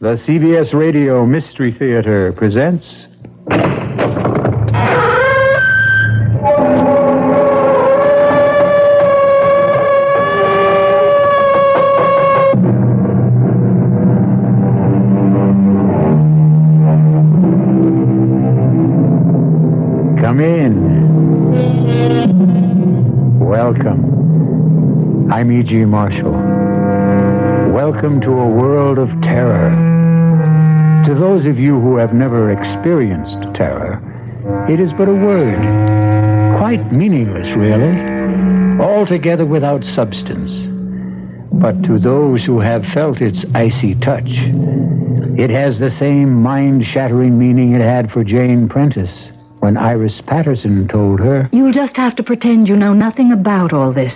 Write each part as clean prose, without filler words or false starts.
The CBS Radio Mystery Theater presents... Come in. Welcome. I'm E.G. Marshall. Welcome to a world of terror. To those of you who have never experienced terror, it is but a word, quite meaningless, really, altogether without substance. But to those who have felt its icy touch, it has the same mind-shattering meaning it had for Jane Prentice when Iris Patterson told her... You'll just have to pretend you know nothing about all this.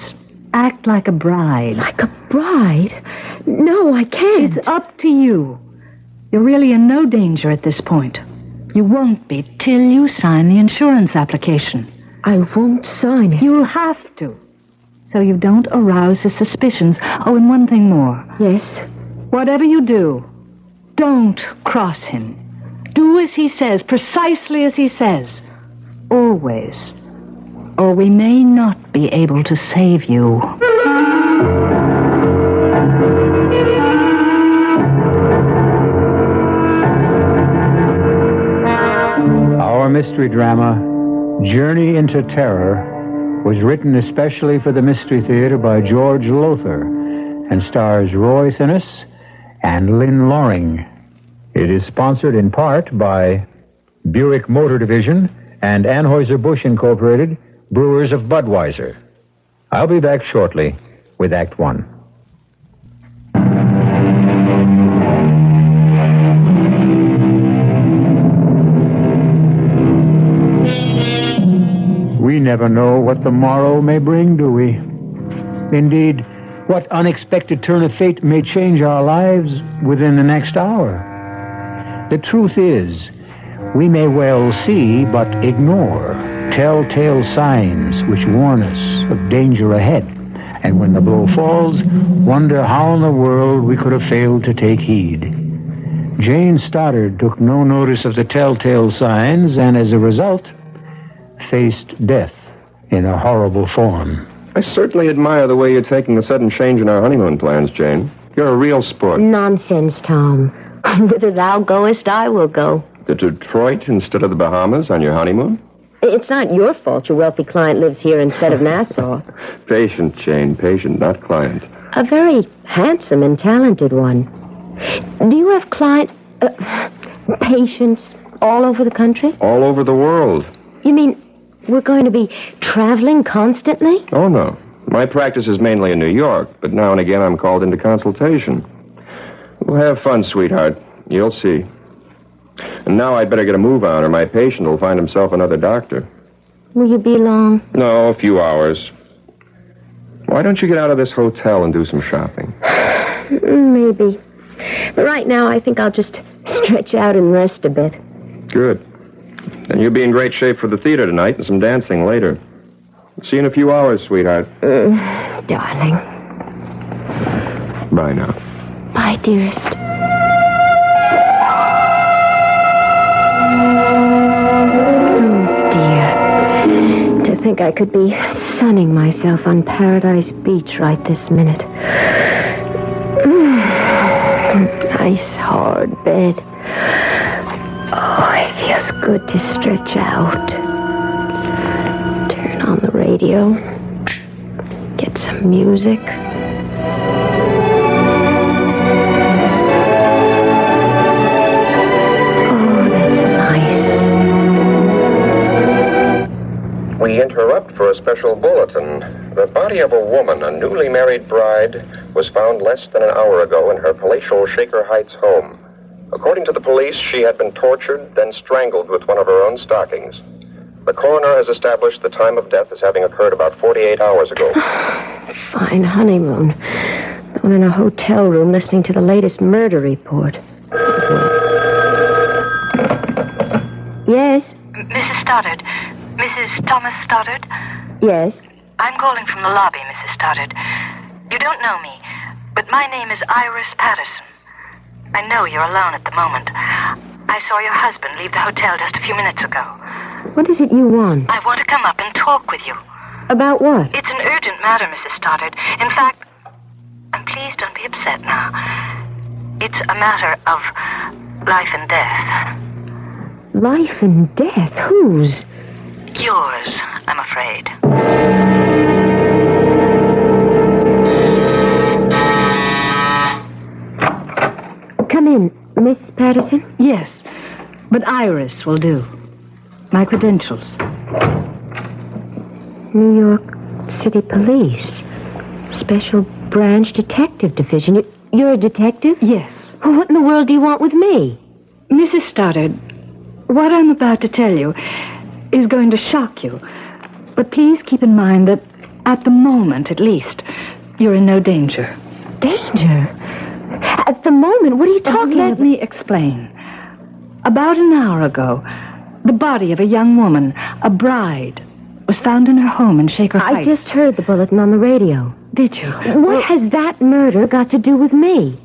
Act like a bride. Like a bride? No, I can't. It's up to you. You're really in no danger at this point. You won't be till you sign the insurance application. I won't sign it. You'll have to. So you don't arouse his suspicions. Oh, and one thing more. Yes? Whatever you do, don't cross him. Do as he says, precisely as he says. Always. Or we may not be able to save you. Our mystery drama, Journey into Terror, was written especially for the Mystery Theater by George Lothar and stars Roy Sinus and Lynn Loring. It is sponsored in part by Buick Motor Division and Anheuser-Busch Incorporated, Brewers of Budweiser. I'll be back shortly with Act One. We never know what the morrow may bring, do we? Indeed, what unexpected turn of fate may change our lives within the next hour. The truth is, we may well see but ignore telltale signs which warn us of danger ahead, and when the blow falls, wonder how in the world we could have failed to take heed. Jane Stoddard took no notice of the telltale signs, and as a result, faced death in a horrible form. I certainly admire the way you're taking the sudden change in our honeymoon plans, Jane. You're a real sport. Nonsense, Tom. Whither thou goest, I will go. To Detroit instead of the Bahamas on your honeymoon? It's not your fault your wealthy client lives here instead of Nassau. Patient, Jane, patient, not client. A very handsome and talented one. Do you have patients all over the country? All over the world. You mean we're going to be traveling constantly? Oh, no. My practice is mainly in New York, but now and again I'm called into consultation. We'll have fun, sweetheart. You'll see. And now I'd better get a move on, or my patient will find himself another doctor. Will you be long? No, a few hours. Why don't you get out of this hotel and do some shopping? Maybe. But right now, I think I'll just stretch out and rest a bit. Good. Then you'll be in great shape for the theater tonight and some dancing later. See you in a few hours, sweetheart. Darling. Bye now. Bye, dearest. Oh, dear. To think I could be sunning myself on Paradise Beach right this minute. Nice, hard bed. Oh, it feels good to stretch out. Turn on the radio. Get some music. We interrupt for a special bulletin. The body of a woman, a newly married bride, was found less than an hour ago in her palatial Shaker Heights home. According to the police, she had been tortured, then strangled with one of her own stockings. The coroner has established the time of death as having occurred about 48 hours ago. Fine honeymoon. The one in a hotel room listening to the latest murder report. Yes? Mrs. Stoddard. Mrs. Thomas Stoddard? Yes? I'm calling from the lobby, Mrs. Stoddard. You don't know me, but my name is Iris Patterson. I know you're alone at the moment. I saw your husband leave the hotel just a few minutes ago. What is it you want? I want to come up and talk with you. About what? It's an urgent matter, Mrs. Stoddard. In fact, and please don't be upset now. It's a matter of life and death. Life and death? Whose? Yours, I'm afraid. Come in, Miss Patterson. Yes, but Iris will do. My credentials. New York City Police. Special Branch Detective Division. You're a detective? Yes. Well, what in the world do you want with me? Mrs. Stoddard, what I'm about to tell you is going to shock you. But please keep in mind that, at the moment at least, you're in no danger. Danger? At the moment? What are you talking about? Let me explain. About an hour ago, the body of a young woman, a bride, was found in her home in Shaker Heights. I just heard the bulletin on the radio. Did you? What has that murder got to do with me?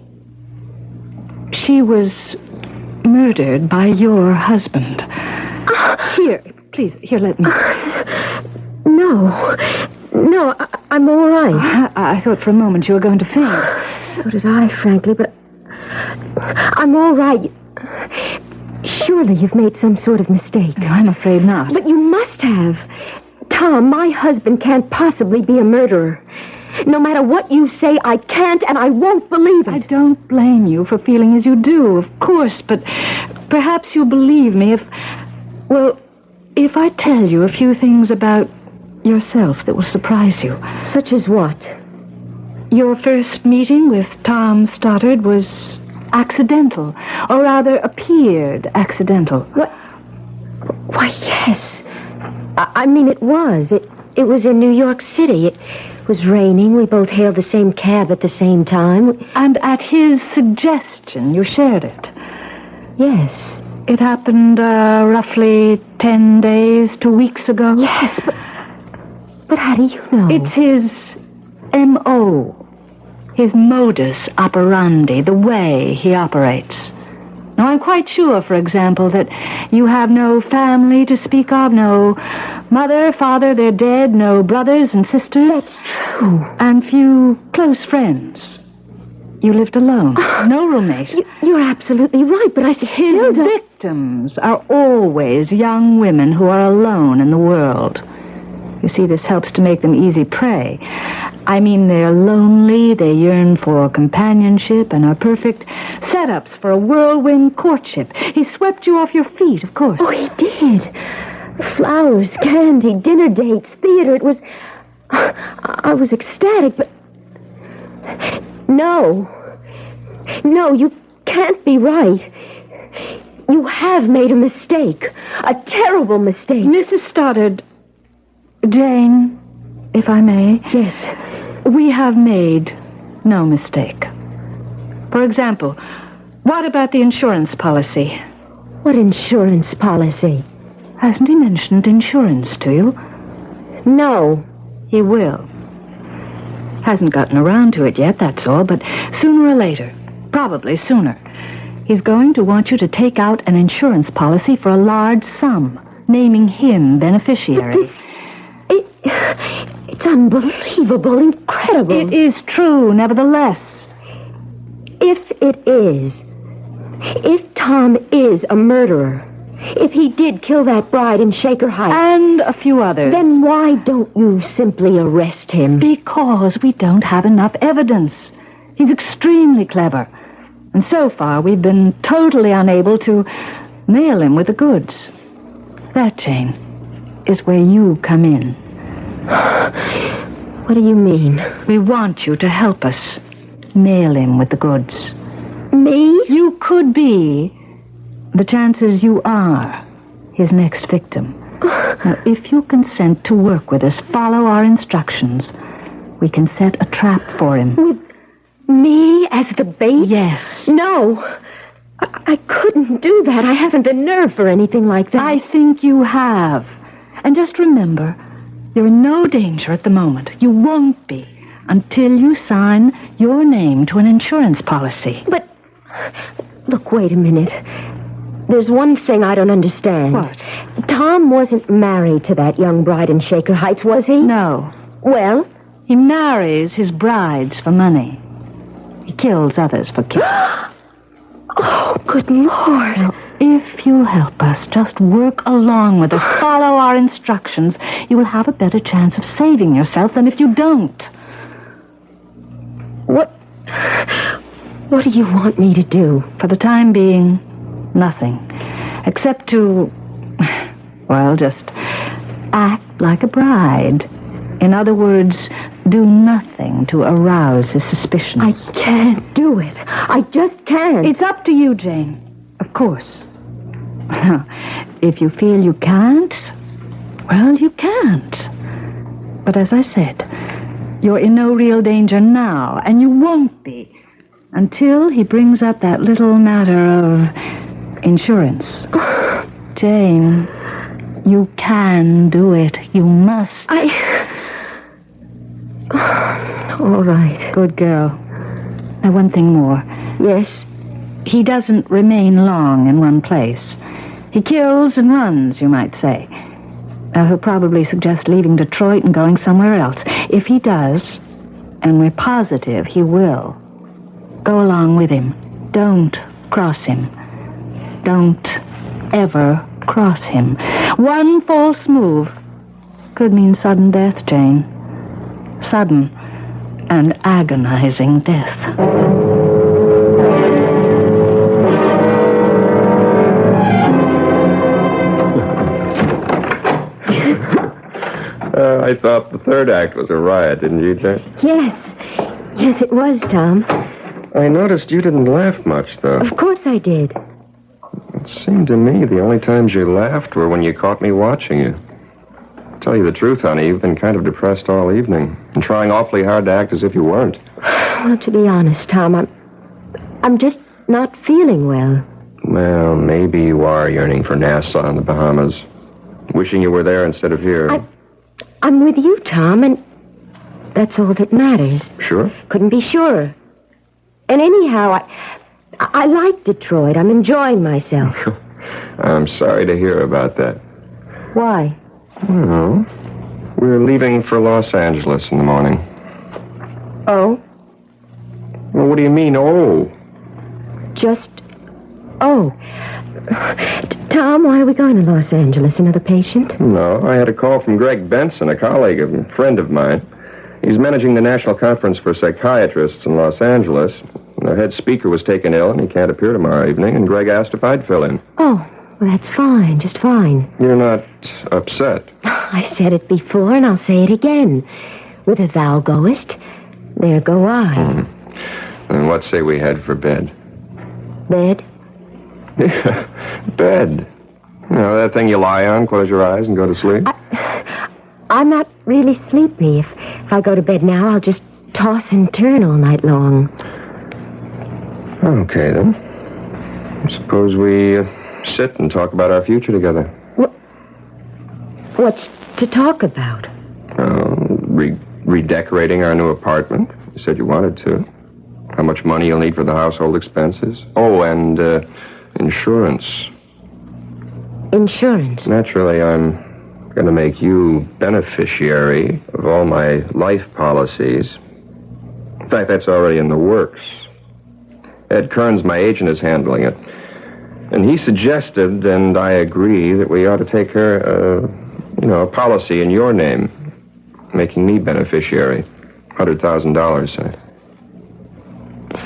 She was murdered by your husband. Here, please, let me. No, I'm all right. I thought for a moment you were going to faint. So did I, frankly, but I'm all right. Surely you've made some sort of mistake. No, I'm afraid not. But you must have. Tom, my husband can't possibly be a murderer. No matter what you say, I can't and I won't believe it. I don't blame you for feeling as you do, of course, but perhaps you'll believe me if I tell you a few things about yourself that will surprise you. Such as what? Your first meeting with Tom Stoddard was accidental, or rather appeared accidental. What? Why, yes. I mean, it was. It was in New York City. It was raining. We both hailed the same cab at the same time. And at his suggestion, you shared it. Yes. It happened roughly 10 days, 2 weeks ago. Yes, but how do you know? It's his M.O., his modus operandi, the way he operates. Now, I'm quite sure, for example, that you have no family to speak of, no mother, father, they're dead, no brothers and sisters. That's true. And few close friends. You lived alone, no roommate. You're absolutely right, but I still His victims are always young women who are alone in the world. You see, this helps to make them easy prey. I mean, they're lonely, they yearn for companionship, and are perfect setups for a whirlwind courtship. He swept you off your feet, of course. Oh, he did. Flowers, candy, dinner dates, theater. It was... I was ecstatic, but... No, you can't be right. You have made a mistake. A terrible mistake. Mrs. Stoddard... Jane, if I may. Yes. We have made no mistake. For example, what about the insurance policy? What insurance policy? Hasn't he mentioned insurance to you? No. He will. Hasn't gotten around to it yet, that's all, but sooner or later, probably sooner, he's going to want you to take out an insurance policy for a large sum, naming him beneficiary. It's unbelievable, incredible. It is true, nevertheless. If Tom is a murderer, if he did kill that bride in Shaker Heights... And a few others. Then why don't you simply arrest him? Because we don't have enough evidence. He's extremely clever. And so far, we've been totally unable to nail him with the goods. That, Jane, is where you come in. What do you mean? We want you to help us nail him with the goods. Me? You could be. The chances you are his next victim. Now, if you consent to work with us, follow our instructions, we can set a trap for him. With me as the bait? Yes. No. I couldn't do that. I haven't the nerve for anything like that. I think you have. And just remember, you're in no danger at the moment. You won't be until you sign your name to an insurance policy. But Look, wait a minute. There's one thing I don't understand. What? Tom wasn't married to that young bride in Shaker Heights, was he? No. Well? He marries his brides for money. He kills others for killing. Oh, good Lord. Now, if you'll help us, just work along with us, follow our instructions, you will have a better chance of saving yourself than if you don't. What do you want me to do? For the time being, nothing. Except to, well, just act like a bride. In other words, do nothing to arouse his suspicions. I can't do it. I just can't. It's up to you, Jane. Of course. If you feel you can't, well, you can't. But as I said, you're in no real danger now, and you won't be until he brings up that little matter of insurance. Jane, you can do it. You must. All right. Good girl. Now, one thing more. Yes? He doesn't remain long in one place. He kills and runs, you might say. He'll probably suggest leaving Detroit and going somewhere else. If he does, and we're positive he will, go along with him. Don't cross him. Don't ever cross him. One false move could mean sudden death, Jane. Sudden and agonizing death. I thought the third act was a riot, didn't you, Jane? Yes. Yes, it was, Tom. I noticed you didn't laugh much, though. Of course I did. It seemed to me the only times you laughed were when you caught me watching you. To tell you the truth, honey, you've been kind of depressed all evening and trying awfully hard to act as if you weren't. Well, to be honest, Tom, I'm just not feeling well. Well, maybe you are yearning for Nassau in the Bahamas. Wishing you were there instead of here. I'm with you, Tom, and that's all that matters. Sure? Couldn't be surer. And anyhow, I like Detroit. I'm enjoying myself. I'm sorry to hear about that. Why? Well, we're leaving for Los Angeles in the morning. Oh? Well, what do you mean, oh? Just... Oh. Tom, why are we going to Los Angeles? Another patient? No, I had a call from Greg Benson, a colleague, a friend of mine. He's managing the National Conference for Psychiatrists in Los Angeles. The head speaker was taken ill, and he can't appear tomorrow evening, and Greg asked if I'd fill in. Oh, well, that's fine, just fine. You're not upset? I said it before, and I'll say it again. Whither thou goest, there go I. And what say we head for bed? Bed? Yeah, bed. You know, that thing you lie on, close your eyes, and go to sleep? I'm not really sleepy. If I go to bed now, I'll just toss and turn all night long. Okay, then. Suppose we sit and talk about our future together. What's to talk about? Redecorating our new apartment. You said you wanted to. How much money you'll need for the household expenses. Oh, and insurance. Insurance? Naturally, I'm going to make you beneficiary of all my life policies. In fact, that's already in the works. Ed Kearns, my agent, is handling it. And he suggested, and I agree, that we ought to take a policy in your name, making me beneficiary. $100,000, say.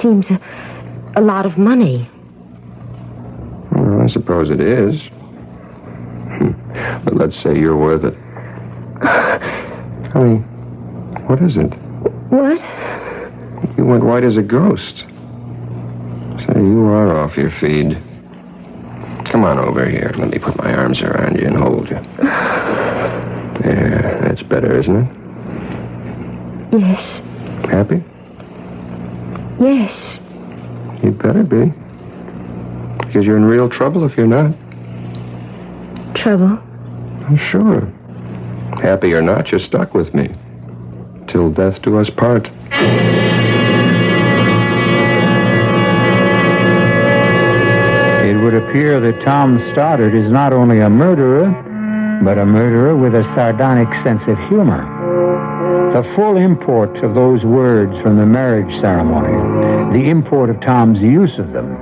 Seems a lot of money. Well, I suppose it is. But let's say you're worth it. Honey, what is it? What? You went white as a ghost. Say, you are off your feed. Come on over here. Let me put my arms around you and hold you. Yeah, that's better, isn't it? Yes. Happy? Yes. You'd better be. Because you're in real trouble if you're not. Trouble? I'm sure. Happy or not, you're stuck with me. Till death do us part. appear that Tom Stoddard is not only a murderer, but a murderer with a sardonic sense of humor. The full import of those words from the marriage ceremony, the import of Tom's use of them,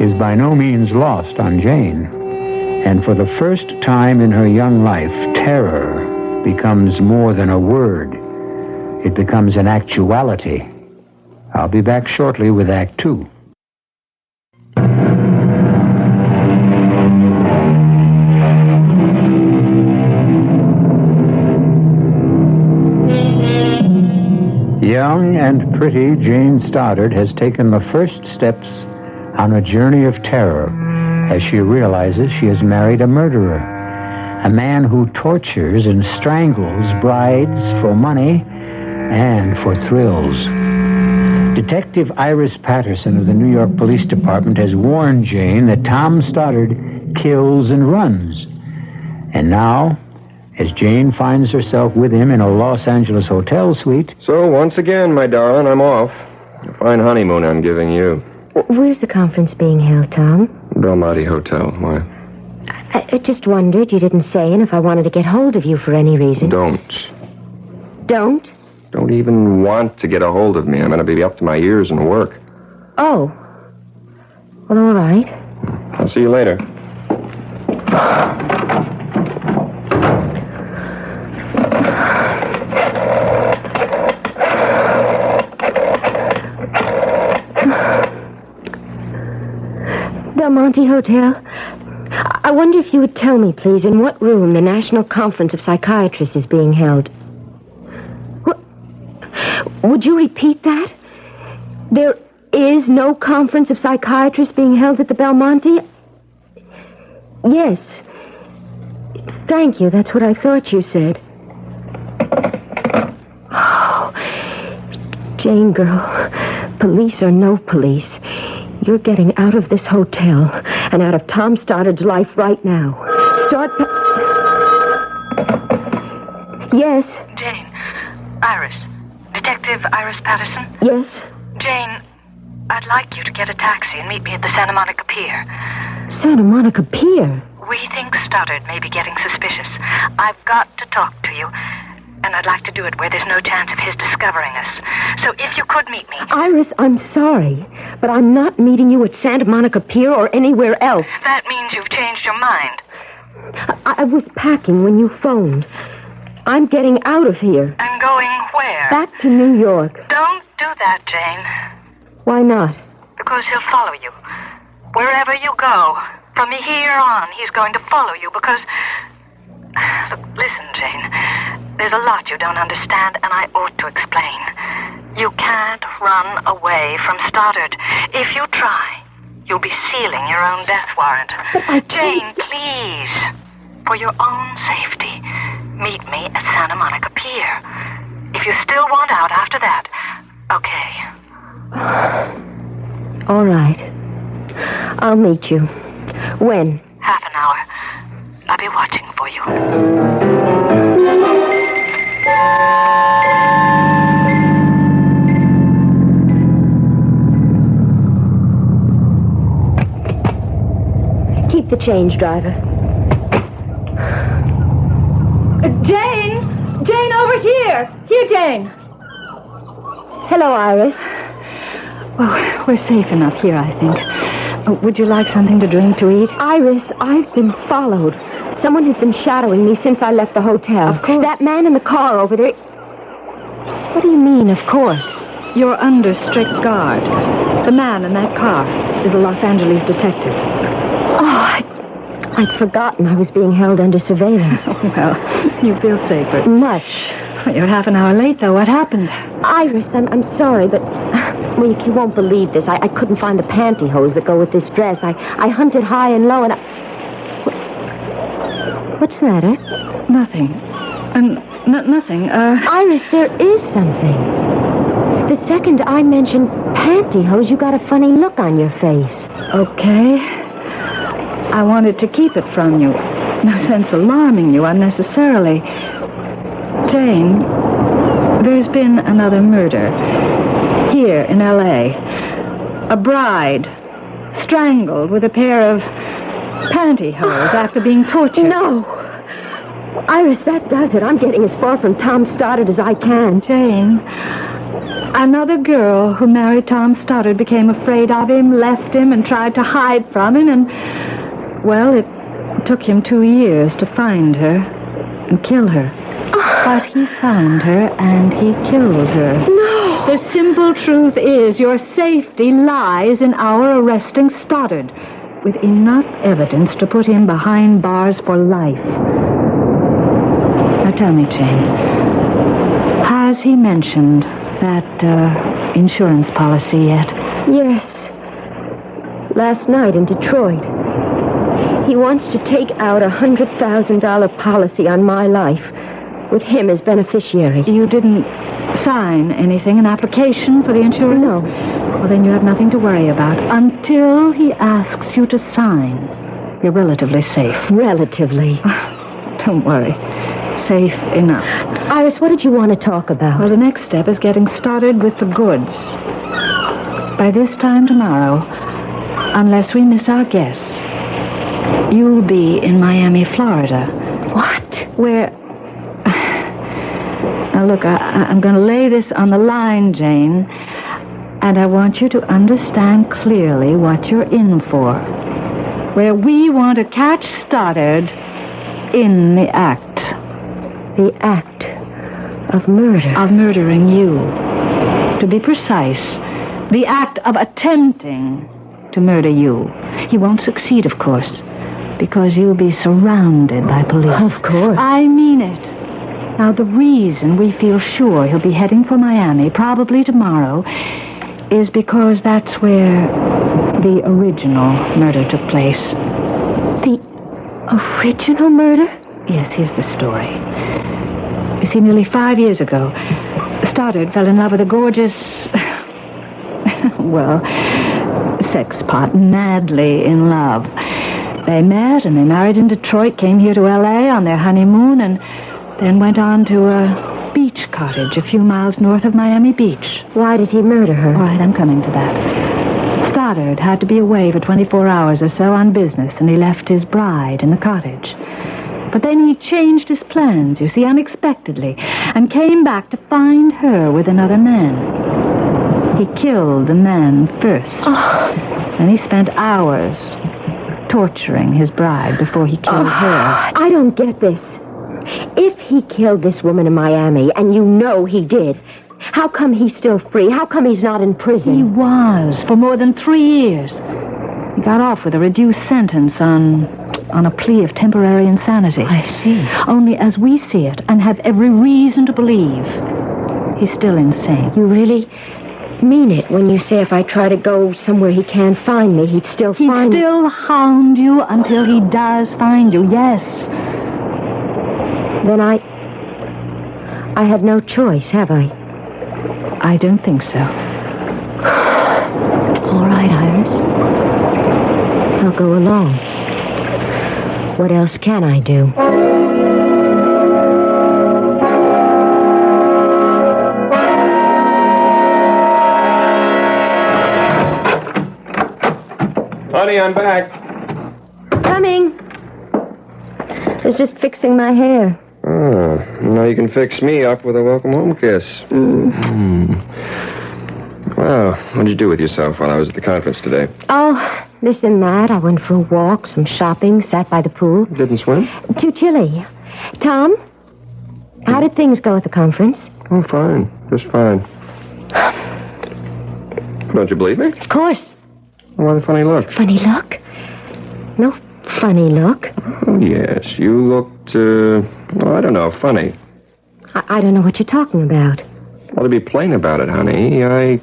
is by no means lost on Jane. And for the first time in her young life, terror becomes more than a word. It becomes an actuality. I'll be back shortly with Act Two. Young and pretty Jane Stoddard has taken the first steps on a journey of terror as she realizes she has married a murderer, a man who tortures and strangles brides for money and for thrills. Detective Iris Patterson of the New York Police Department has warned Jane that Tom Stoddard kills and runs. And now, as Jane finds herself with him in a Los Angeles hotel suite... So, once again, my darling, I'm off. A fine honeymoon I'm giving you. Where's the conference being held, Tom? Belmonte Hotel. Why? I just wondered. You didn't say, and if I wanted to get hold of you for any reason. Don't. Don't? Don't even want to get a hold of me. I'm going to be up to my ears in work. Oh. Well, all right. I'll see you later. Belmonte Hotel. I wonder if you would tell me, please, in what room the National Conference of Psychiatrists is being held. Would you repeat that? There is no conference of psychiatrists being held at the Belmonte? Yes. Thank you. That's what I thought you said. Oh, Jane, girl, police or no police, you're getting out of this hotel and out of Tom Stoddard's life right now. Yes? Jane. Iris. Detective Iris Patterson? Yes? Jane, I'd like you to get a taxi and meet me at the Santa Monica Pier. Santa Monica Pier? We think Stoddard may be getting suspicious. I've got to talk to you, and I'd like to do it where there's no chance of his discovering us. So if you could meet me... Iris, I'm sorry, but I'm not meeting you at Santa Monica Pier or anywhere else. That means you've changed your mind. I was packing when you phoned. I'm getting out of here. And going where? Back to New York. Don't do that, Jane. Why not? Because he'll follow you. Wherever you go. From here on, he's going to follow you because... Look, listen, Jane. There's a lot you don't understand, and I ought to explain. You can't run away from Stoddard. If you try, you'll be sealing your own death warrant. Jane, please. For your own safety, meet me at Santa Monica Pier. If you still want out after that, okay. All right. I'll meet you. When? Half an hour. I'll be watching for you. Keep the change, driver. Jane! Jane, over here! Here, Jane! Hello, Iris. Well, we're safe enough here, I think. Would you like something to drink, to eat? Iris, I've been followed. Someone has been shadowing me since I left the hotel. Of course. That man in the car over there... What do you mean, of course? You're under strict guard. The man in that car is a Los Angeles detective. Oh, I'd forgotten I was being held under surveillance. Well, you feel safer. Much. You're half an hour late, though. What happened? Iris, I'm sorry, but... Well, you won't believe this. I couldn't find the pantyhose that go with this dress. I hunted high and low, and What's that, eh? Nothing. Nothing. Iris, there is something. The second I mentioned pantyhose, you got a funny look on your face. Okay. I wanted to keep it from you. No sense alarming you unnecessarily. Jane, there's been another murder. Here in L.A. A bride strangled with a pair of pantyhose after being tortured. No. Iris, that does it. I'm getting as far from Tom Stoddard as I can. Jane, another girl who married Tom Stoddard became afraid of him, left him, and tried to hide from him, and, well, it took him 2 years to find her and kill her. But he found her and he killed her. No! The simple truth is your safety lies in our arresting Stoddard with enough evidence to put him behind bars for life. Now tell me, Jane, has he mentioned that insurance policy yet? Yes. Last night in Detroit. He wants to take out a $100,000 policy on my life with him as beneficiary. You didn't sign anything, an application for the insurance? No. Well, then you have nothing to worry about. Until he asks you to sign, you're relatively safe. Relatively. Don't worry. Safe enough. Iris, what did you want to talk about? Well, the next step is getting started with the goods. By this time tomorrow, unless we miss our guess, you'll be in Miami, Florida. What? Where... Now, look, I'm going to lay this on the line, Jane, and I want you to understand clearly what you're in for. Where we want to catch Stoddard in the act. The act of murder. Of murdering you. To be precise, the act of attempting to murder you. He won't succeed, of course, because you'll be surrounded by police. Of course. I mean it. Now, the reason we feel sure he'll be heading for Miami, probably tomorrow, is because that's where the original murder took place. The original murder? Yes, here's the story. You see, nearly 5 years ago, Stoddard fell in love with a gorgeous... well, sexpot, madly in love. They met and they married in Detroit, came here to L.A. on their honeymoon, and then went on to a beach cottage a few miles north of Miami Beach. Why did he murder her? All right, I'm coming to that. Stoddard had to be away for 24 hours or so on business, and he left his bride in the cottage. But then he changed his plans, you see, unexpectedly, and came back to find her with another man. He killed the man first. And he spent hours torturing his bride before he killed her. I don't get this. If he killed this woman in Miami, and you know he did, how come he's still free? How come he's not in prison? He was, for more than 3 years. He got off with a reduced sentence on a plea of temporary insanity. I see. Only as we see it, and have every reason to believe, he's still insane. You really mean it when you say if I try to go somewhere he can't find me, he'd still find me? He'd still hound you until he does find you, yes. Then I have no choice, have I? I don't think so. All right, Iris. I'll go along. What else can I do? Honey, I'm back. Coming. I was just fixing my hair. Oh, now you can fix me up with a welcome home kiss. Well, what did you do with yourself while I was at the conference today? Oh, this and that. I went for a walk, some shopping, sat by the pool. Didn't swim? Too chilly. Tom, how did things go at the conference? Oh, fine. Just fine. Don't you believe me? Of course. Why the funny look? Funny look? No funny look. Oh, yes. You looked, well, I don't know, funny. I don't know what you're talking about. Well, to be plain about it, honey, I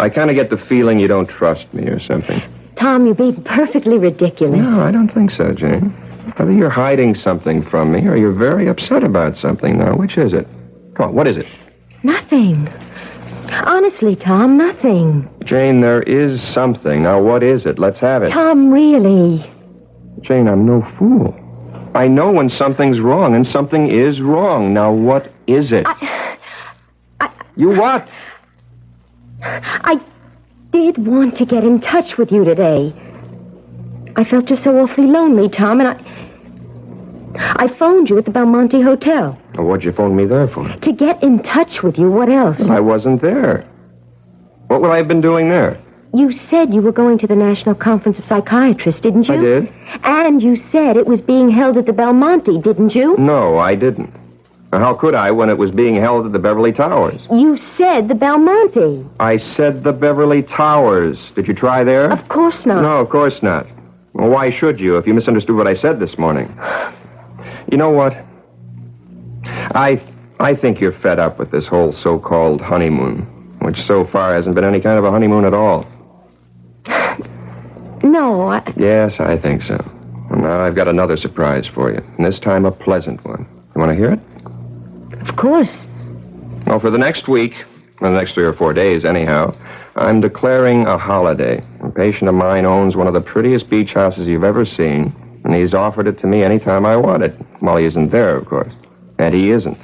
kind of get the feeling you don't trust me or something. Tom, you're being perfectly ridiculous. No, I don't think so, Jane. Either you're hiding something from me or you're very upset about something. Now, which is it? Come on, what is it? Nothing. Honestly, Tom, nothing. Jane, there is something. Now, what is it? Let's have it. Tom, really. Jane, I'm no fool. I know when something's wrong, and something is wrong. Now, what is it? You what? I did want to get in touch with you today. I felt just so awfully lonely, Tom, and I phoned you at the Belmonte Hotel. Well, what'd you phone me there for? To get in touch with you. What else? Well, I wasn't there. What would I have been doing there? You said you were going to the National Conference of Psychiatrists, didn't you? I did. And you said it was being held at the Belmonte, didn't you? No, I didn't. Now, how could I when it was being held at the Beverly Towers? You said the Belmonte. I said the Beverly Towers. Did you try there? Of course not. No, of course not. Well, why should you if you misunderstood what I said this morning? You know what? I think you're fed up with this whole so-called honeymoon, which so far hasn't been any kind of a honeymoon at all. No, Yes, I think so. And now I've got another surprise for you, and this time a pleasant one. You want to hear it? Of course. Well, for the next week, well, the next 3 or 4 days anyhow, I'm declaring a holiday. A patient of mine owns one of the prettiest beach houses you've ever seen, and he's offered it to me any time I want it. Well, he isn't there, of course. And he isn't.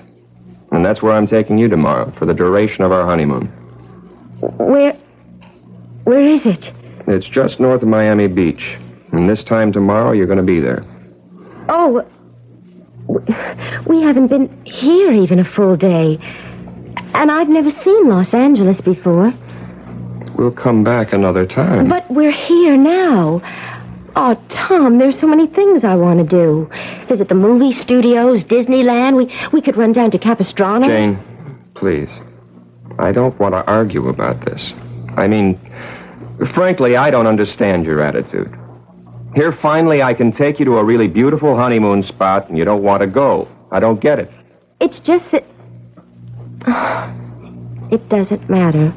And that's where I'm taking you tomorrow, for the duration of our honeymoon. Where is it? It's just north of Miami Beach. And this time tomorrow, you're going to be there. Oh, we haven't been here even a full day. And I've never seen Los Angeles before. We'll come back another time. But we're here now. Oh, Tom, there's so many things I want to do. Visit the movie studios, Disneyland. We could run down to Capistrano. Jane, please. I don't want to argue about this. I mean, frankly, I don't understand your attitude. Here, finally, I can take you to a really beautiful honeymoon spot, and you don't want to go. I don't get it. It's just that... It doesn't matter.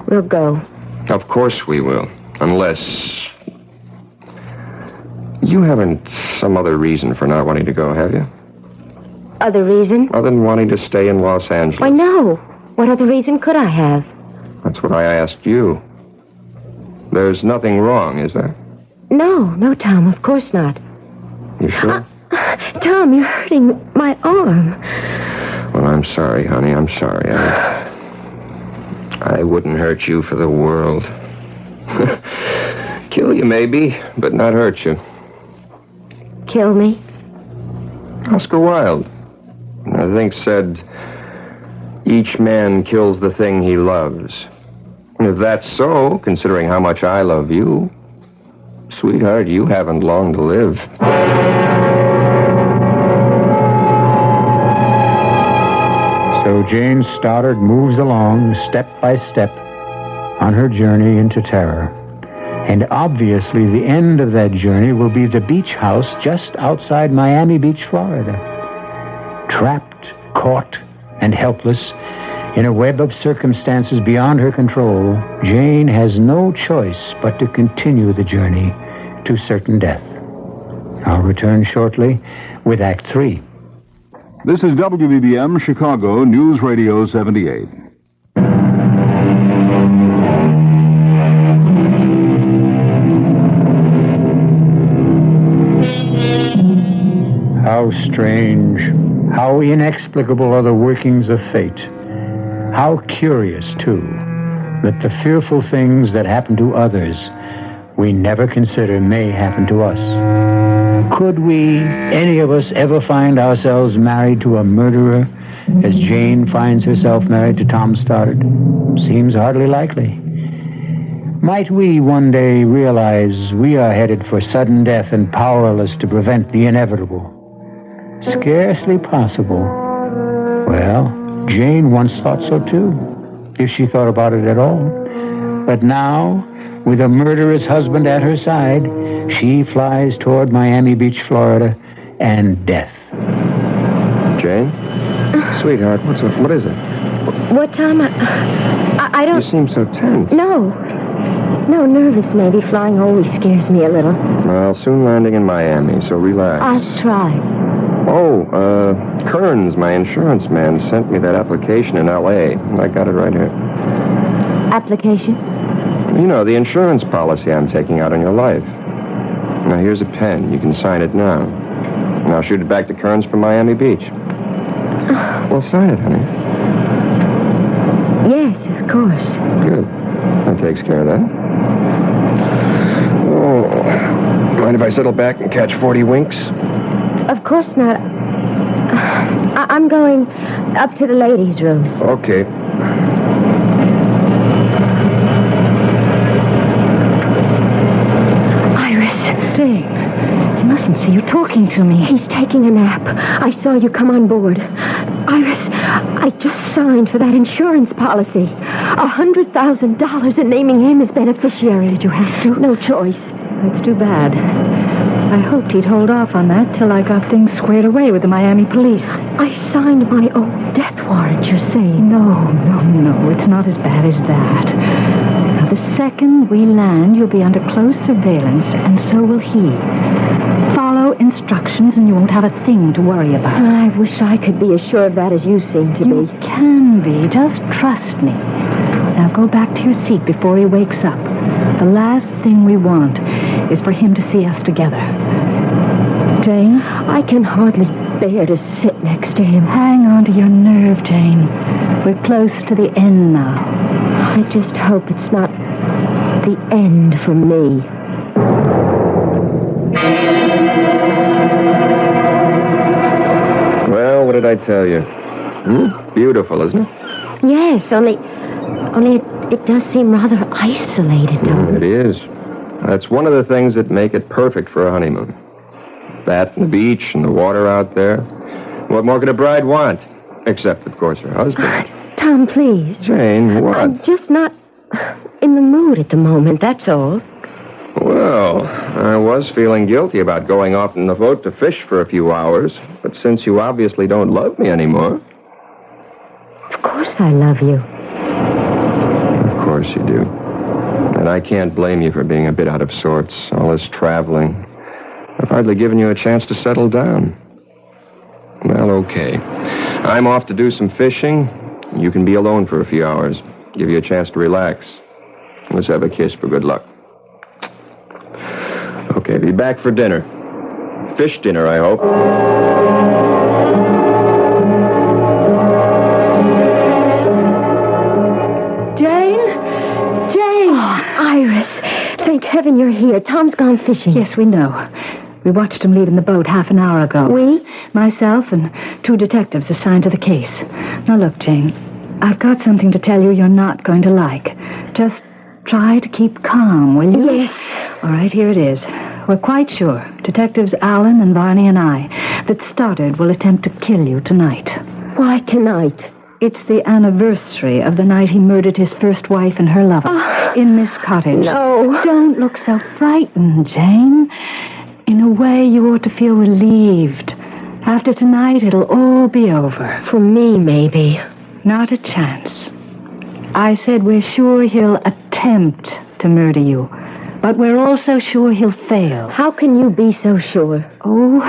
We'll go. Of course we will. Unless... You haven't some other reason for not wanting to go, have you? Other reason? Other than wanting to stay in Los Angeles. Why, no. What other reason could I have? That's what I asked you. There's nothing wrong, is there? No, Tom, of course not. You sure? Tom, you're hurting my arm. Well, I'm sorry, honey. I'm sorry. I wouldn't hurt you for the world. Kill you, maybe, but not hurt you. Kill me? Oscar Wilde, I think, said, each man kills the thing he loves. And if that's so, considering how much I love you, sweetheart, you haven't long to live. So Jane Stoddard moves along step by step on her journey into terror. And obviously the end of that journey will be the beach house just outside Miami Beach, Florida. Trapped, caught, and helpless in a web of circumstances beyond her control, Jane has no choice but to continue the journey to certain death. I'll return shortly with Act 3. This is WBBM Chicago News Radio 78. How strange, how inexplicable are the workings of fate. How curious, too, that the fearful things that happen to others we never consider may happen to us. Could we, any of us, ever find ourselves married to a murderer as Jane finds herself married to Tom Stoddard? Seems hardly likely. Might we one day realize we are headed for sudden death and powerless to prevent the inevitable? Scarcely possible. Well, Jane once thought so too, if she thought about it at all. But now, with a murderous husband at her side, she flies toward Miami Beach, Florida, and death. Jane? Sweetheart, what is it? What, Tom? I don't... You seem so tense. No, nervous maybe. Flying always scares me a little. Well, soon landing in Miami, so relax. I'll try. Oh, Kearns, my insurance man, sent me that application in L.A. I got it right here. Application? You know, the insurance policy I'm taking out on your life. Now, here's a pen. You can sign it now. And I'll shoot it back to Kearns from Miami Beach. Well, sign it, honey. Yes, of course. Good. That takes care of that. Oh, if I settle back and catch 40 winks? Of course not. I'm going up to the ladies' room. Okay. Iris. Jane. He mustn't see you talking to me. He's taking a nap. I saw you come on board. Iris, I just signed for that insurance policy. $100,000 and naming him as beneficiary. Did you have to? No choice. That's too bad. I hoped he'd hold off on that till I got things squared away with the Miami police. I signed my own death warrant, you're saying? No. It's not as bad as that. Now, the second we land, you'll be under close surveillance, and so will he. Follow instructions, and you won't have a thing to worry about. I wish I could be as sure of that as you seem to You be. can be. Just trust me. Now go back to your seat before he wakes up. The last thing we want is for him to see us together. Jane? I can hardly bear to sit next to him. Hang on to your nerve, Jane. We're close to the end now. I just hope it's not the end for me. Well, what did I tell you? Beautiful, isn't it? Yes, only it does seem rather isolated, Tom. It is. That's one of the things that make it perfect for a honeymoon. That and the beach and the water out there. What more could a bride want? Except, of course, her husband. Tom, please. Jane, what? I'm just not in the mood at the moment, that's all. Well, I was feeling guilty about going off in the boat to fish for a few hours. But since you obviously don't love me anymore... Of course I love you. Of course you do. And I can't blame you for being a bit out of sorts. All this traveling. I've hardly given you a chance to settle down. Well, okay. I'm off to do some fishing. You can be alone for a few hours. Give you a chance to relax. Let's have a kiss for good luck. Okay, be back for dinner. Fish dinner, I hope. Jane! Oh, Iris, thank heaven you're here. Tom's gone fishing. Yes, we know. We watched him leave in the boat half an hour ago. We? Myself and 2 detectives assigned to the case. Now, look, Jane, I've got something to tell you you're not going to like. Just try to keep calm, will you? Yes. All right, here it is. We're quite sure, Detectives Allen and Varney and I, that Stoddard will attempt to kill you tonight. Why tonight? It's the anniversary of the night he murdered his first wife and her lover in this cottage. No. Don't look so frightened, Jane. In a way, you ought to feel relieved. After tonight, it'll all be over. For me, maybe. Not a chance. I said we're sure he'll attempt to murder you, but we're also sure he'll fail. How can you be so sure? Oh,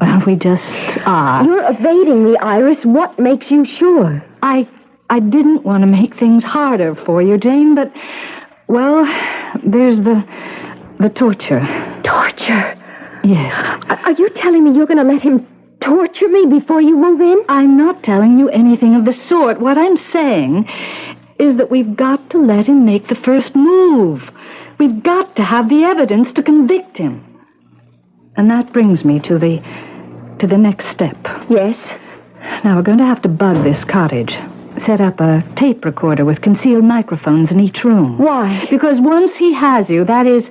well, we just are. You're evading me, Iris. What makes you sure? I didn't want to make things harder for you, Jane, but, well, there's the torture. Torture? Yes. Are you telling me you're going to let him torture me before you move in? I'm not telling you anything of the sort. What I'm saying is that we've got to let him make the first move. We've got to have the evidence to convict him. And that brings me to the next step. Yes? Now, we're going to have to bug this cottage. Set up a tape recorder with concealed microphones in each room. Why? Because once he has you, that is,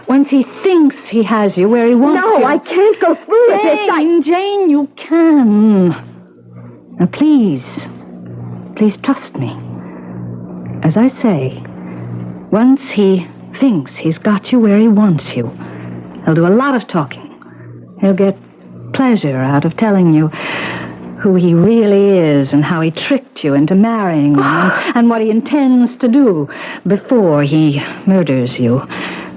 once he thinks he has you where he wants you... No, I can't go through with this. Jane, you can. Now, please trust me. As I say, once he thinks he's got you where he wants you, he'll do a lot of talking. He'll get pleasure out of telling you who he really is and how he tricked you into marrying him and what he intends to do before he murders you.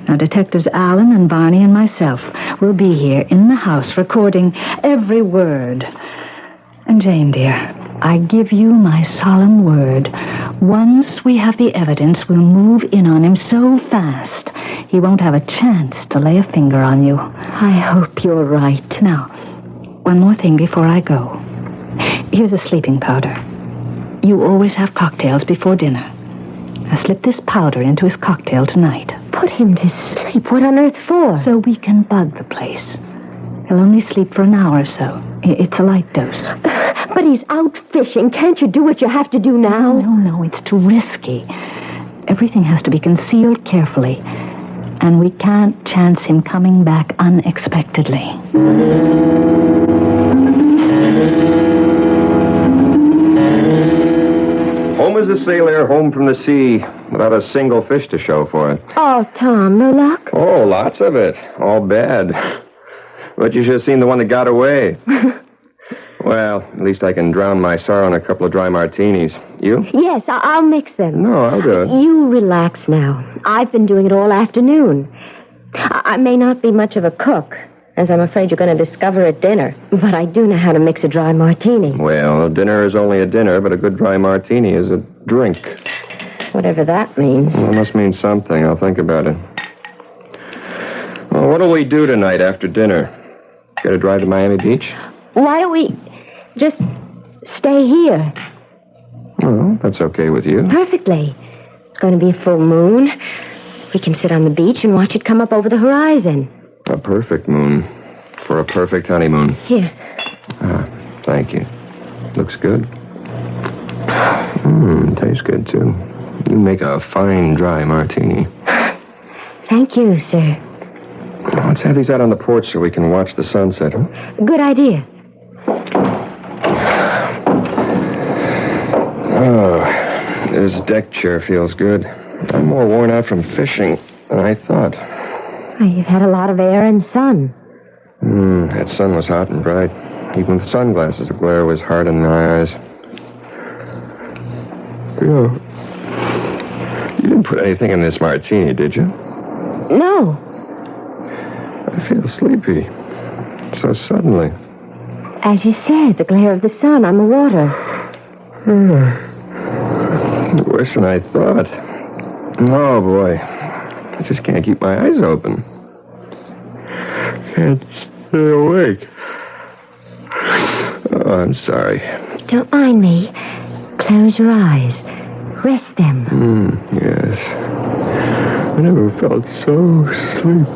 Now, Detectives Allen and Barney and myself will be here in the house recording every word. And Jane, dear, I give you my solemn word. Once we have the evidence, we'll move in on him so fast he won't have a chance to lay a finger on you. I hope you're right. Now, one more thing before I go. Here's a sleeping powder. You always have cocktails before dinner. Now slip this powder into his cocktail tonight. Put Put him to sleep? What on earth for? So we can bug the place. He'll only sleep for an hour or so. It's a light dose. But he's out fishing. Can't you do what you have to do now? No, it's too risky. Everything has to be concealed carefully. And we can't chance him coming back unexpectedly. Home as a sailor, home from the sea, without a single fish to show for it. Oh, Tom, no luck? Oh, lots of it. All bad. But you should have seen the one that got away. Well, at least I can drown my sorrow in a couple of dry martinis. You? Yes, I'll mix them. No, I'll do it. You relax now. I've been doing it all afternoon. I may not be much of a cook, as I'm afraid you're going to discover at dinner, but I do know how to mix a dry martini. Well, a dinner is only a dinner, but a good dry martini is a drink. Whatever that means. Well, it must mean something. I'll think about it. Well, what'll we do tonight after dinner? Get a drive to Miami Beach? Why don't we just stay here? Well, that's okay with you. Perfectly. It's going to be a full moon. We can sit on the beach and watch it come up over the horizon. A perfect moon for a perfect honeymoon. Here. Ah, thank you. Looks good. Tastes good, too. You make a fine dry martini. Thank you, sir. Let's have these out on the porch so we can watch the sunset. Huh? Good idea. Oh, this deck chair feels good. I'm more worn out from fishing than I thought. You've had a lot of air and sun. That sun was hot and bright. Even with sunglasses, the glare was hard in my eyes. You didn't put anything in this martini, did you? No. I feel sleepy. So suddenly. As you said, the glare of the sun on the water. Worse than I thought. Oh, boy. I just can't keep my eyes open. Can't stay awake. Oh, I'm sorry. Don't mind me. Close your eyes. Rest them. Yes. I never felt so asleep.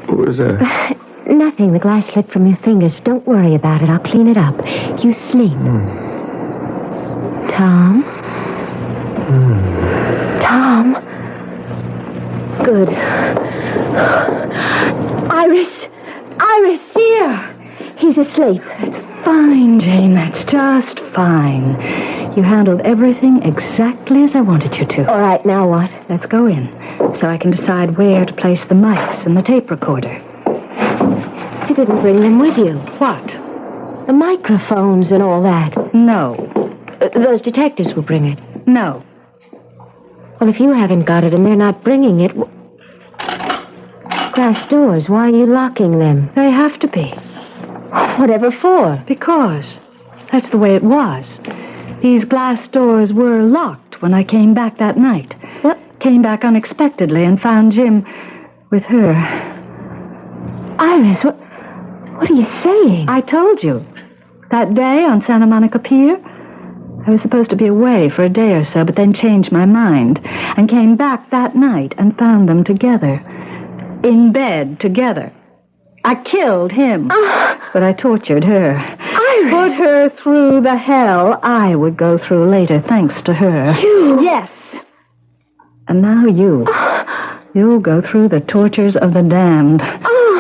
What was that? Nothing. The glass slipped from your fingers. Don't worry about it. I'll clean it up. You sleep. Tom? Tom? Good. Iris, here! He's asleep. That's fine, Jane. That's just fine. You handled everything exactly as I wanted you to. All right, now what? Let's go in, so I can decide where to place the mics and the tape recorder. You didn't bring them with you. What? The microphones and all that. No. Those detectives will bring it. No. Well, if you haven't got it and they're not bringing it... Glass doors, why are you locking them? They have to be. Whatever for? Because that's the way it was. These glass doors were locked when I came back that night. What? Came back unexpectedly and found Jim with her. Iris, what are you saying? I told you. That day on Santa Monica Pier, I was supposed to be away for a day or so, but then changed my mind and came back that night and found them together. In bed together. I killed him, but I tortured her. Iris! Put her through the hell I would go through later, thanks to her. You? Yes. And now you'll go through the tortures of the damned.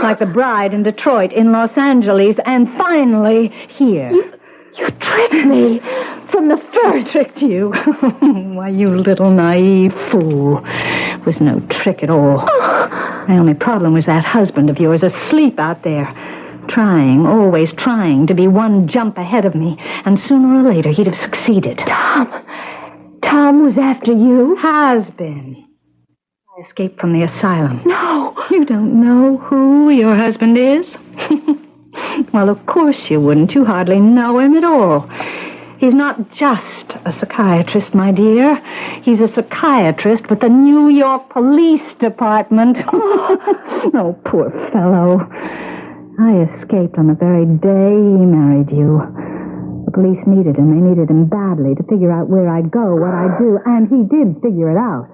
Like the bride in Detroit, in Los Angeles, and finally here. You tricked me from the first. Tricked you? Why, you little naive fool. It was no trick at all. My only problem was that husband of yours asleep out there. Trying, always trying to be one jump ahead of me. And sooner or later, he'd have succeeded. Tom was after you? Has been. I escaped from the asylum. No. You don't know who your husband is? Well, of course you wouldn't. You hardly know him at all. He's not just a psychiatrist, my dear. He's a psychiatrist with the New York Police Department. Oh, poor fellow. I escaped on the very day he married you. The police needed him. They needed him badly to figure out where I'd go, what I'd do, and he did figure it out.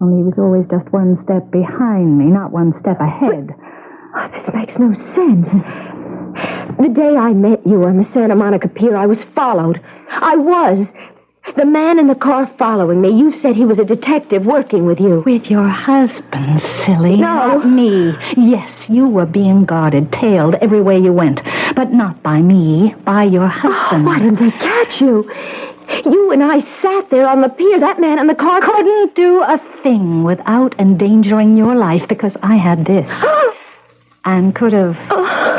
Only he was always just one step behind me, not one step ahead. Oh, this makes no sense. The day I met you on the Santa Monica Pier, I was followed. I was. The man in the car following me, you said he was a detective working with you. With your husband, silly. No. Not me. Yes, you were being guarded, tailed every way you went. But not by me, by your husband. Why didn't they catch you? You and I sat there on the pier. That man in the car Couldn't do a thing without endangering your life because I had this. And could have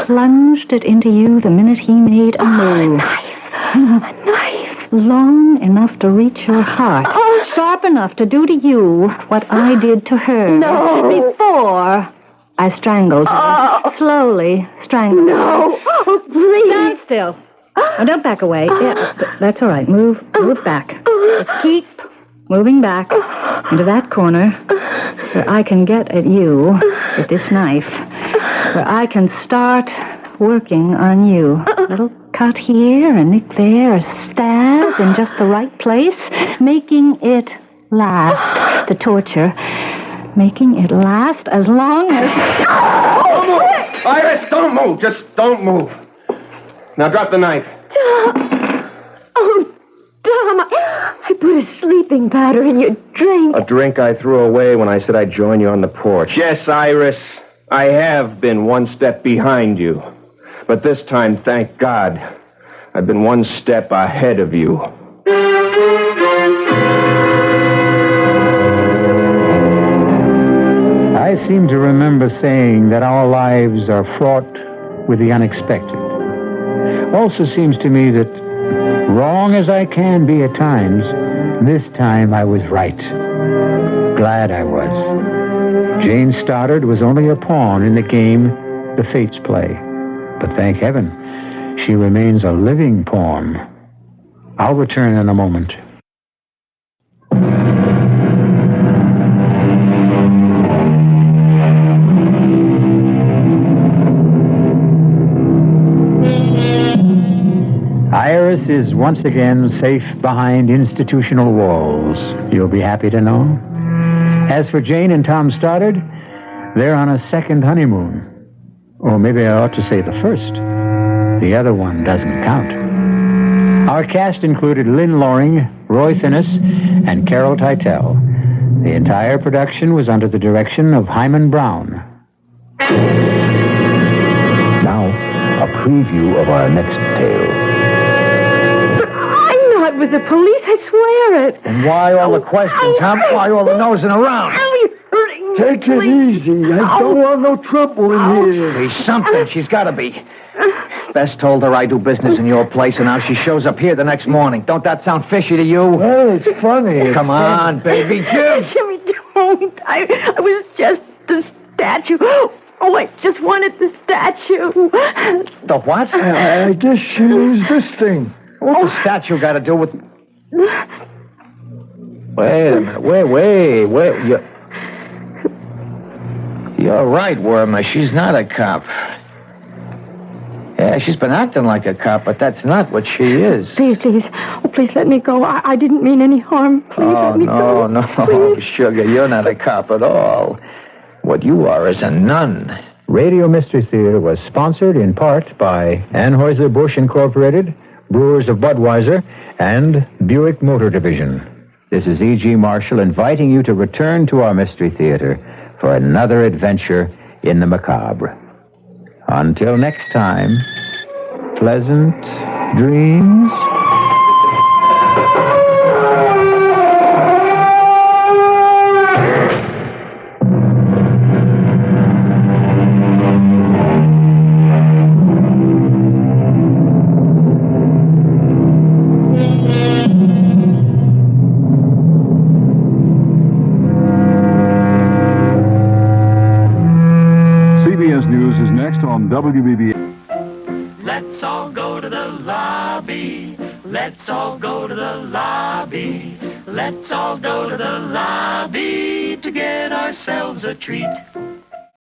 plunged it into you the minute he made a move. A knife. Long enough to reach your heart. Sharp enough to do to you what I did to her. No. Before I strangled her. Slowly strangled her. No. Oh, please. Stand still. Oh, don't back away. Yeah, that's all right. Move back. Just keep moving back into that corner where I can get at you with this knife. Where I can start working on you. A little cut here, a nick there, a stab in just the right place, making it last. The torture, making it last as long as... Don't move! Iris, don't move! Just don't move. Now drop the knife. Oh, Tom, I put a sleeping powder in your drink. A drink I threw away when I said I'd join you on the porch. Yes, Iris, I have been one step behind you. But this time, thank God, I've been one step ahead of you. I seem to remember saying that our lives are fraught with the unexpected. Also seems to me that, wrong as I can be at times, this time I was right. Glad I was. Jane Stoddard was only a pawn in the game the fates play. But thank heaven, she remains a living pawn. I'll return in a moment. Iris is once again safe behind institutional walls. You'll be happy to know. As for Jane and Tom Stoddard, they're on a second honeymoon. Or maybe I ought to say the first. The other one doesn't count. Our cast included Lynn Loring, Roy Finnis, and Carol Teitel. The entire production was under the direction of Hyman Brown. Now, a preview of our next tale. I'm not with the police, I swear it. And why all the questions, huh? Why all the nosing around? Ow, you're hurting me. Take it easy. I don't want no trouble in here. There's something. She's got to be. Bess told her I do business in your place, and now she shows up here the next morning. Don't that sound fishy to you? Well, it's funny. Come on, baby, give. Jimmy, don't. I was just the statue. Oh, I just wanted the statue. The what? I guess she used this thing. What's the statue got to do with... Wait a minute. Wait. You're right, Wormer. She's not a cop. Yeah, she's been acting like a cop, but that's not what she is. Please. Oh, please let me go. I didn't mean any harm. Please let me go. No, Please. sugar, you're not a cop at all. What you are is a nun. Radio Mystery Theater was sponsored in part by Anheuser-Busch Incorporated, Brewers of Budweiser, and Buick Motor Division. This is E.G. Marshall inviting you to return to our Mystery Theater for another adventure in the macabre. Until next time, pleasant dreams. On WBBM. Let's all go to the lobby. Let's all go to the lobby. Let's all go to the lobby to get ourselves a treat.